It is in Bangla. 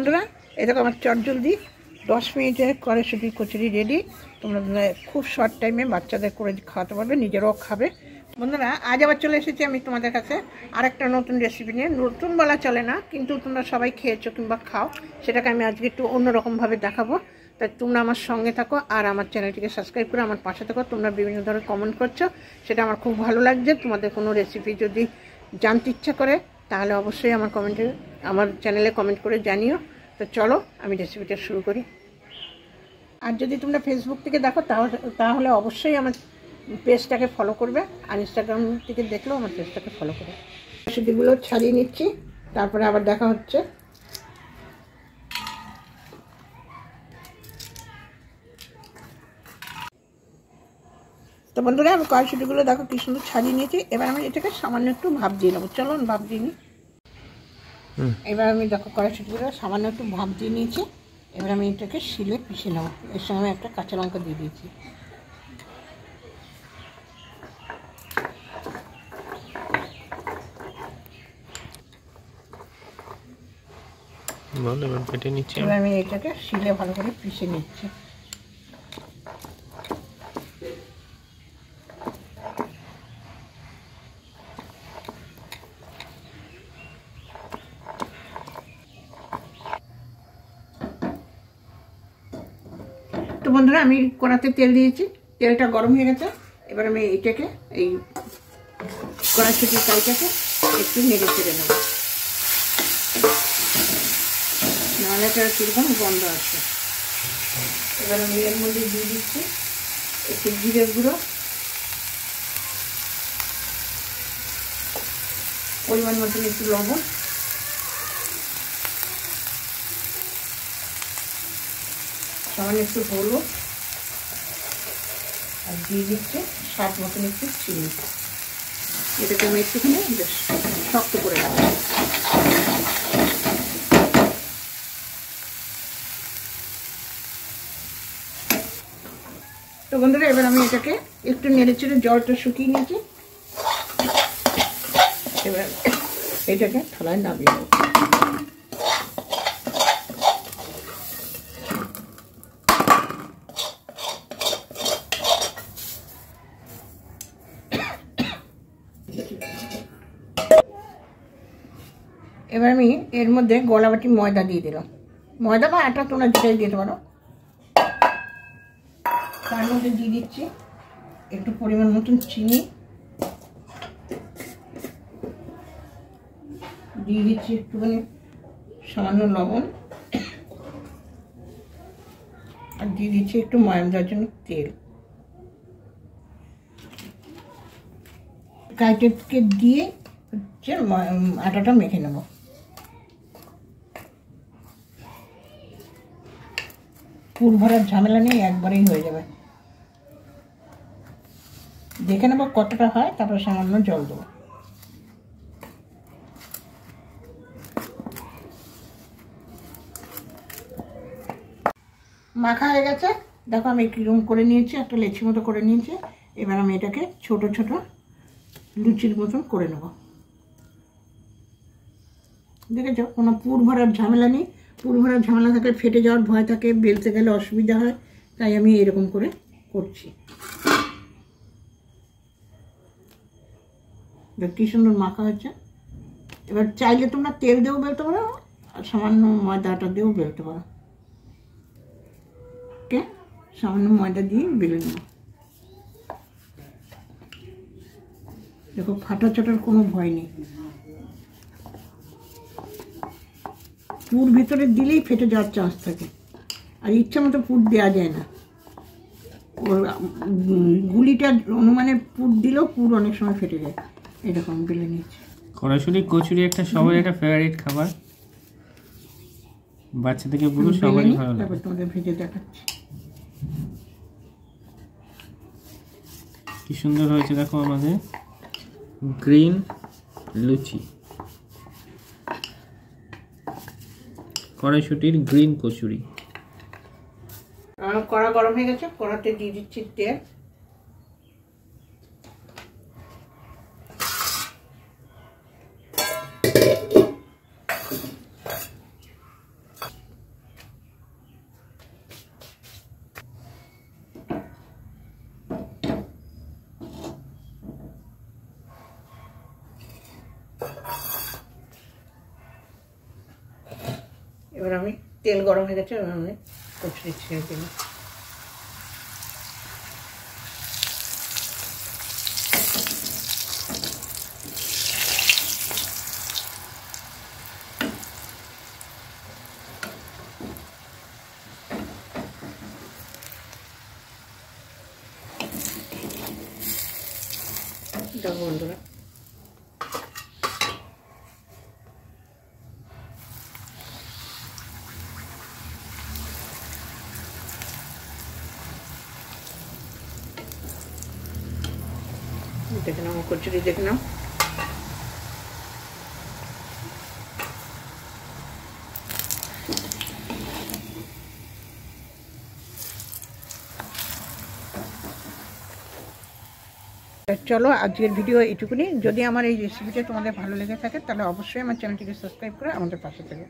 বন্ধুরা, এই দেখো আমার চটজলদি 10 মিনিটে কড়াইশুঁটি কচুরি রেডি। তোমরা খুব শর্ট টাইমে বাচ্চাদের করে খাওয়াতে পারবে, নিজেরাও খাবে। বন্ধুরা, আজ আবার চলে এসেছি আমি তোমাদের কাছে আরেকটা নতুন রেসিপি নিয়ে। নতুন বলা চলে না, কিন্তু তোমরা সবাই খেয়েছো কিংবা খাও, সেটাকে আমি আজকে একটু অন্যরকমভাবে দেখাবো। তাই তোমরা আমার সঙ্গে থাকো আর আমার চ্যানেলটিকে সাবস্ক্রাইব করে আমার পাশে থাকো। তোমরা বিভিন্ন ধরনের কমেন্ট করছো, সেটা আমার খুব ভালো লাগছে। তোমাদের কোনো রেসিপি যদি জানতে ইচ্ছা করে তাহলে অবশ্যই আমার চ্যানেলে কমেন্ট করে জানিও। তো চলো আমি রেসিপিটা শুরু করি। আর যদি তোমরা ফেসবুক থেকে দেখো তাহলে অবশ্যই আমার পেজটাকে ফলো করবে, আর ইনস্টাগ্রাম থেকে দেখলেও আমার পেজটাকে ফলো করবে। সেগুলো ছাড়িয়ে নিচ্ছি, তারপরে আবার দেখা হচ্ছে। তো বন্ধুরা, আমি কড়াইশুঁটিগুলো দেখো কি সুন্দর ছাড়িয়ে নিয়েছি। এবার আমি এটাকে সামান্য একটু ভাপ দিয়ে নেবো। চলো আমি ভাপ দিয়ে নিই। এবার আমি দেখো কড়াইশুঁটিগুলো সামান্য একটু ভাপ দিয়ে নিয়েছি। এবার আমি এটাকে শিলে পিষে নেবো। এর সঙ্গে আমি একটা কাঁচা লঙ্কা দিয়ে দিয়েছি। এবার আমি এটাকে শিলে ভালো করে পিষে নিচ্ছি। তো বন্ধুরা, আমি কড়াতে তেল দিয়েছি, তেলটা গরম হয়ে গেছে। এবার আমি এইটাকে এই কড়াইশুঁটির কাইটাকে একটু নেড়ে চেড়ে নেব, নাহলে এটা কীরকম গন্ধ আসে। এবার আমি এর মধ্যে দিয়ে দিচ্ছি একটু জিরে গুঁড়ো, পরিমাণ মতন একটু লবণ, সামান্য একটু হলুদ, আর দিয়ে দিচ্ছি স্বাদ মতন একটু চিনি। এটাকে আমি একটুখানি বেশ শক্ত করে রাখবো। তো বন্ধুরা, এবার আমি এটাকে একটু নেড়ে চেড়ে জলটা শুকিয়ে নিয়েছি। এবার এটাকে থালায় নামিয়ে দেবো। এবার আমি এর মধ্যে গলা বাটি ময়দা দিয়ে দিলাম। ময়দা বা আটা তোমরা যেটাই দিতে পারো। তার মধ্যে দিয়ে দিচ্ছি একটু পরিমাণ মতন চিনি, দিয়ে দিচ্ছি একটুখানি সামান্য লবণ, আর দিয়ে দিচ্ছি একটু ময়াম দেওয়ার জন্য তেল। কাইটেকে দিয়ে হচ্ছে আটাটা মেখে নেব। পুর ভরার ঝামেলা নেই, একবারেই হয়ে যাবে। দেখে নেবো কতটা হয়, তারপরে সামান্য জল দেবো। মাখা হয়ে গেছে, দেখো আমি কিরকম করে নিয়েছি, একটা লেচি মতো করে নিয়েছি। এবার আমি এটাকে ছোট ছোট লুচির মতন করে নেব। দেখেছ, কোনো পুর ভরার ঝামেলা নেই। পুর ভরার ঝামেলা থাকলে ফেটে যাওয়ার ভয় থাকে, বেলতে গেলে অসুবিধা হয়, তাই আমি এরকম করে করছি। দেখ কি সুন্দর মাখা হয়েছে। এবার চাইলে তোমরা তেল দিয়েও বেলতে পারো, আর সামান্য ময়দা আটা দিয়েও বেলতে পারো। ওকে, সামান্য ময়দা দিয়ে বেলে নেব। দেখো, ফাটা চাটার কোনো ভয় নেই। পুর ভিতরে দিলেই ফেটে যাওয়ার চান্স থাকে, আর ইচ্ছা মতো পুর দেওয়া যায় না। ওর গুলিটা অনুমানে পুর দিলেও পুর অনেক সময় ফেটে যায়। এরকম বেলে নিয়েছি। কড়াইশুঁটি কচুরি একটা সবার একটা ফেভারিট খাবার, বাচ্চা থেকে বুড়ো সবারই ভালো লাগে। তারপর তোমাদের ভেজে দেখাচ্ছি কি সুন্দর হয়েছে। দেখো আমাদের গ্রিন লুচি, কড়াইশুঁটির গ্রিন কচুরি। কড়া গরম হয়ে গেছে, কড়াতে দিয়ে দিচ্ছি তেল। এবার আমি তেল গরম হয়ে গেছে, এবার আমি কচুরি ছেড়ে দিলাম। দেখো বন্ধুরা, দেখে নাও কচুরি, দেখে নাও। চলো আজকের ভিডিও এইটুকুনি। যদি আমার এই রেসিপিটা তোমাদের ভালো লেগে থাকে তাহলে অবশ্যই আমার চ্যানেলটিকে সাবস্ক্রাইব করে আমাদের পাশে থেকে।